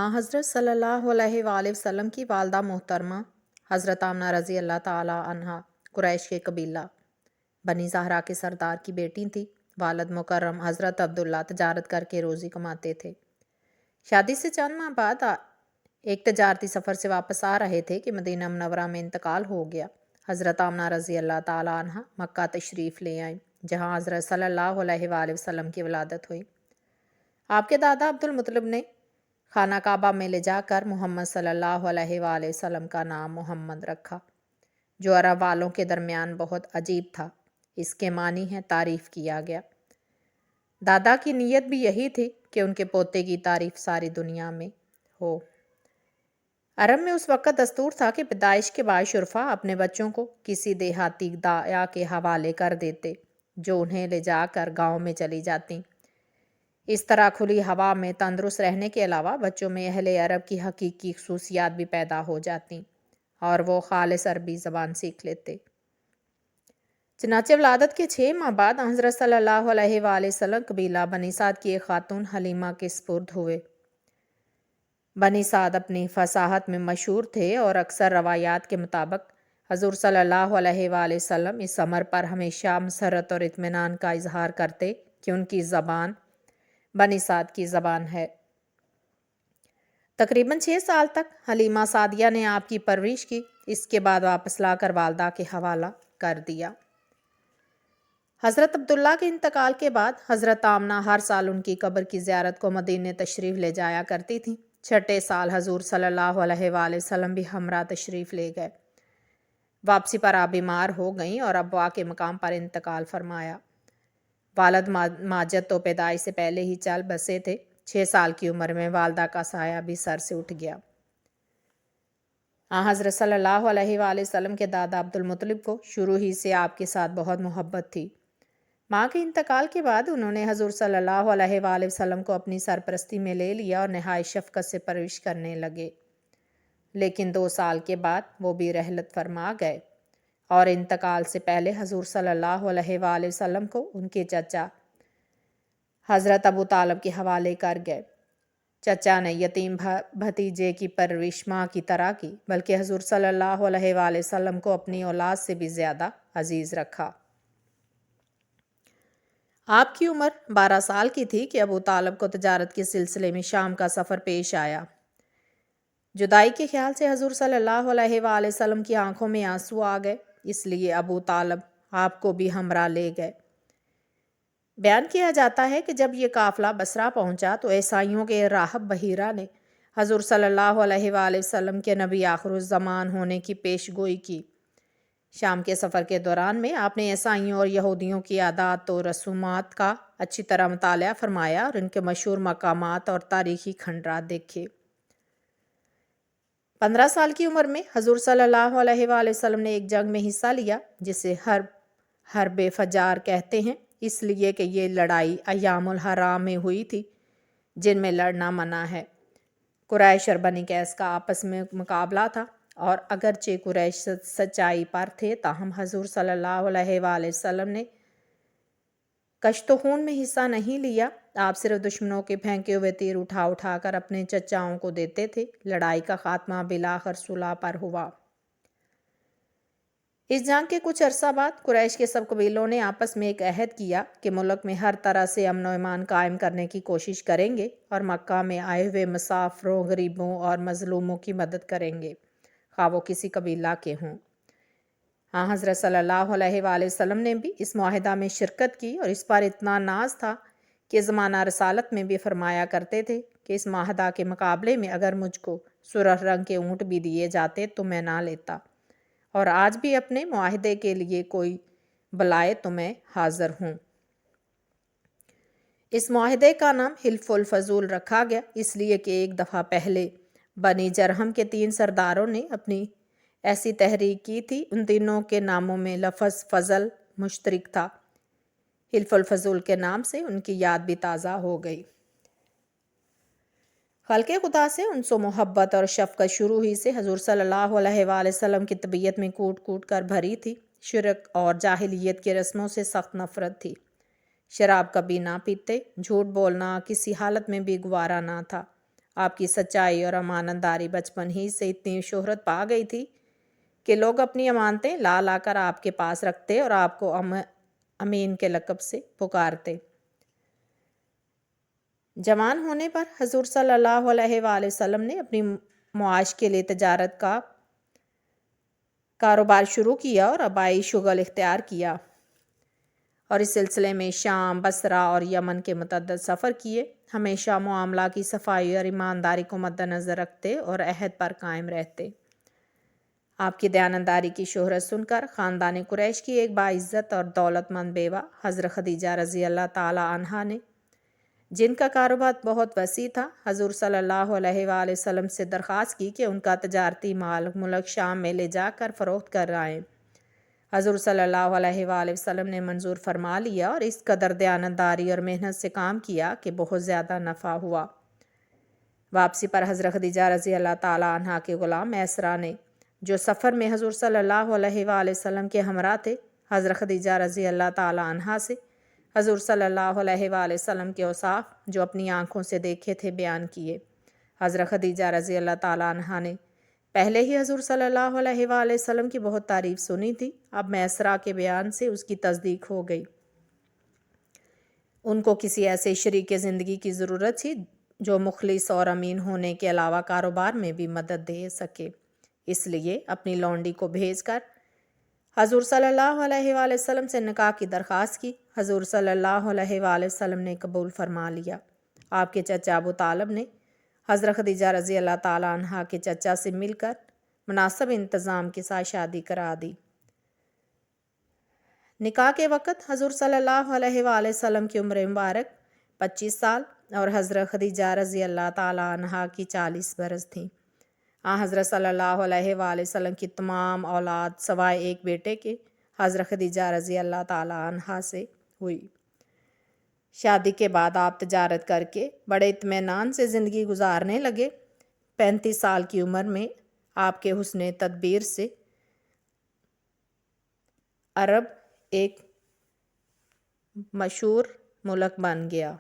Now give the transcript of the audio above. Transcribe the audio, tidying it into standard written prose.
حضرت صلی اللہ علیہ وآلہ وسلم کی والدہ محترمہ حضرت آمنہ رضی اللہ تعالی عنہا قریش کے قبیلہ بنی زہرا کے سردار کی بیٹی تھی۔ والد مکرم حضرت عبداللہ تجارت کر کے روزی کماتے تھے۔ شادی سے چند ماہ بعد ایک تجارتی سفر سے واپس آ رہے تھے کہ مدینہ منورہ میں انتقال ہو گیا۔ حضرت آمنہ رضی اللہ تعالی عنہا مکہ تشریف لے آئیں، جہاں حضرت صلی اللہ علیہ وآلہ وسلم کی ولادت ہوئی۔ آپ کے دادا عبدالمطلب نے خانہ کعبہ میں لے جا کر محمد صلی اللہ علیہ وآلہ وسلم کا نام محمد رکھا، جو عرب والوں کے درمیان بہت عجیب تھا۔ اس کے معنی ہے تعریف کیا گیا۔ دادا کی نیت بھی یہی تھی کہ ان کے پوتے کی تعریف ساری دنیا میں ہو۔ عرب میں اس وقت دستور تھا کہ پیدائش کے بعد شرفا اپنے بچوں کو کسی دیہاتی داعیہ کے حوالے کر دیتے، جو انہیں لے جا کر گاؤں میں چلی جاتی۔ اس طرح کھلی ہوا میں تندرست رہنے کے علاوہ بچوں میں اہل عرب کی حقیقی خصوصیات بھی پیدا ہو جاتی اور وہ خالص عربی زبان سیکھ لیتے۔ چنانچہ ولادت کے 6 ماہ بعد حضرت صلی اللہ علیہ وآلہ وسلم قبیلہ بنی سعد کی ایک خاتون حلیمہ کے سپرد ہوئے۔ بنی سعد اپنی فصاحت میں مشہور تھے اور اکثر روایات کے مطابق حضور صلی اللہ علیہ وآلہ وسلم اس امر پر ہمیشہ مسرت اور اطمینان کا اظہار کرتے کہ ان کی زبان بنی سعد کی زبان ہے۔ تقریباً 6 سال تک حلیمہ سعدیہ نے آپ کی پرورش کی، اس کے بعد واپس لا کر والدہ کے حوالہ کر دیا۔ حضرت عبداللہ کے انتقال کے بعد حضرت آمنہ ہر سال ان کی قبر کی زیارت کو مدینے تشریف لے جایا کرتی تھیں۔ 6 سال حضور صلی اللہ علیہ وآلہ وسلم بھی ہمراہ تشریف لے گئے۔ واپسی پر آپ بیمار ہو گئیں اور ابوا کے مقام پر انتقال فرمایا۔ والد ماجد تو پیدائش سے پہلے ہی چل بسے تھے۔ 6 سال کی عمر میں والدہ کا سایہ بھی سر سے اٹھ گیا۔ حضرت صلی اللہ علیہ وآلہ وسلم کے دادا عبدالمطلب کو شروع ہی سے آپ کے ساتھ بہت محبت تھی۔ ماں کے انتقال کے بعد انہوں نے حضور صلی اللہ علیہ وآلہ وسلم کو اپنی سرپرستی میں لے لیا اور نہایت شفقت سے پرورش کرنے لگے۔ لیکن 2 سال کے بعد وہ بھی رحلت فرما گئے اور انتقال سے پہلے حضور صلی اللہ علیہ وآلہ وسلم کو ان کے چچا حضرت ابو طالب کے حوالے کر گئے۔ چچا نے یتیم بھتیجے کی پرورش ماں کی طرح کی، بلکہ حضور صلی اللہ علیہ وآلہ وسلم کو اپنی اولاد سے بھی زیادہ عزیز رکھا۔ آپ کی عمر 12 سال کی تھی کہ ابو طالب کو تجارت کے سلسلے میں شام کا سفر پیش آیا۔ جدائی کے خیال سے حضور صلی اللہ علیہ وآلہ وسلم کی آنکھوں میں آنسو آ گئے، اس لیے ابو طالب آپ کو بھی ہمراہ لے گئے۔ بیان کیا جاتا ہے کہ جب یہ قافلہ بصرہ پہنچا تو عیسائیوں کے راہب بحیرہ نے حضور صلی اللہ علیہ وآلہ وسلم کے نبی آخر الزمان ہونے کی پیش گوئی کی۔ شام کے سفر کے دوران میں آپ نے عیسائیوں اور یہودیوں کی عادات و رسومات کا اچھی طرح مطالعہ فرمایا اور ان کے مشہور مقامات اور تاریخی کھنڈرات دیکھے۔ 15 سال کی عمر میں حضور صلی اللہ علیہ وآلہ وسلم نے ایک جنگ میں حصہ لیا، جسے حرب فجار کہتے ہیں، اس لیے کہ یہ لڑائی ایام الحرام میں ہوئی تھی، جن میں لڑنا منع ہے۔ قریش اور بنی قیس کا آپس میں مقابلہ تھا، اور اگرچہ قریش سچائی پر تھے، تاہم حضور صلی اللہ علیہ وآلہ وسلم نے کشت و خون میں حصہ نہیں لیا۔ آپ صرف دشمنوں کے پھینکے ہوئے تیر اٹھا اٹھا کر اپنے چچاؤں کو دیتے تھے۔ لڑائی کا خاتمہ بالآخر صلح پر ہوا۔ اس جنگ کے کچھ عرصہ بعد قریش کے سب قبیلوں نے آپس میں ایک عہد کیا کہ ملک میں ہر طرح سے امن و امان قائم کرنے کی کوشش کریں گے اور مکہ میں آئے ہوئے مسافروں، غریبوں اور مظلوموں کی مدد کریں گے، خواہ وہ کسی قبیلہ کے ہوں۔ حضرت صلی اللہ علیہ وآلہ وسلم نے بھی اس معاہدہ میں شرکت کی اور اس پر اتنا ناز تھا کہ زمانہ رسالت میں بھی فرمایا کرتے تھے کہ اس معاہدہ کے مقابلے میں اگر مجھ کو سرخ رنگ کے اونٹ بھی دیے جاتے تو میں نہ لیتا، اور آج بھی اپنے معاہدے کے لیے کوئی بلائے تو میں حاضر ہوں۔ اس معاہدے کا نام حلف الفضول رکھا گیا، اس لیے کہ ایک دفعہ پہلے بنی جرہم کے 3 سرداروں نے اپنی ایسی تحریک کی تھی، ان تینوں کے ناموں میں لفظ فضل مشترک تھا۔ حلف الفضول کے نام سے ان کی یاد بھی تازہ ہو گئی۔ خلق خدا سے انس و محبت اور شفقت شروع ہی سے حضور صلی اللہ علیہ وآلہ وسلم کی طبیعت میں کوٹ کوٹ کر بھری تھی۔ شرک اور جاہلیت کی رسموں سے سخت نفرت تھی۔ شراب کبھی نہ پیتے، جھوٹ بولنا کسی حالت میں بھی گوارا نہ تھا۔ آپ کی سچائی اور امانت داری بچپن ہی سے اتنی شہرت پا گئی تھی کہ لوگ اپنی امانتیں لا لا کر آپ کے پاس رکھتے اور آپ کو امین کے لقب سے پکارتے۔ جوان ہونے پر حضور صلی اللہ علیہ وآلہ وسلم نے اپنی معاش کے لیے تجارت کا کاروبار شروع کیا اور آبائی شغل اختیار کیا، اور اس سلسلے میں شام، بصرہ اور یمن کے متعدد سفر کیے۔ ہمیشہ معاملہ کی صفائی اور ایمانداری کو مد نظر رکھتے اور عہد پر قائم رہتے۔ آپ کی دیانتداری کی شہرت سن کر خاندان قریش کی ایک باعزت اور دولت مند بیوہ حضرت خدیجہ رضی اللہ تعالی عنہا نے، جن کا کاروبار بہت وسیع تھا، حضور صلی اللہ علیہ وآلہ وسلم سے درخواست کی کہ ان کا تجارتی مال ملک شام میں لے جا کر فروخت کرائیں۔ حضور صلی اللہ علیہ وآلہ وسلم نے منظور فرما لیا اور اس قدر دیانتداری اور محنت سے کام کیا کہ بہت زیادہ نفع ہوا۔ واپسی پر حضرت خدیجہ رضی اللہ تعالی عنہا کے غلام میسرہ نے، جو سفر میں حضور صلی اللہ علیہ وآلہ وسلم کے ہمراہ تھے، حضرت خدیجہ رضی اللہ تعالی عنہا سے حضور صلی اللہ علیہ وآلہ وسلم کے اوصاف جو اپنی آنکھوں سے دیکھے تھے بیان کیے۔ حضرت خدیجہ رضی اللہ تعالی عنہا نے پہلے ہی حضور صلی اللہ علیہ وآلہ وسلم کی بہت تعریف سنی تھی، اب میسرہ کے بیان سے اس کی تصدیق ہو گئی۔ ان کو کسی ایسے شریک زندگی کی ضرورت تھی جو مخلص اور امین ہونے کے علاوہ کاروبار میں بھی مدد دے سکے، اس لیے اپنی لونڈی کو بھیج کر حضور صلی اللہ علیہ وآلہ وسلم سے نکاح کی درخواست کی۔ حضور صلی اللہ علیہ وآلہ وسلم نے قبول فرما لیا۔ آپ کے چچا ابو طالب نے حضرت خدیجہ رضی اللہ تعالی عنہا کے چچا سے مل کر مناسب انتظام کے ساتھ شادی کرا دی۔ نکاح کے وقت حضور صلی اللہ علیہ وآلہ وسلم کی عمر مبارک 25 سال اور حضرت خدیجہ رضی اللہ تعالی عنہا کی 40 برس تھیں۔ حضرت صلی اللہ علیہ وآلہ وسلم کی تمام اولاد سوائے ایک بیٹے کے حضرت خدیجہ رضی اللہ تعالی عنہا سے ہوئی۔ شادی کے بعد آپ تجارت کر کے بڑے اطمینان سے زندگی گزارنے لگے۔ 35 سال کی عمر میں آپ کے حسن تدبیر سے عرب ایک مشہور ملک بن گیا۔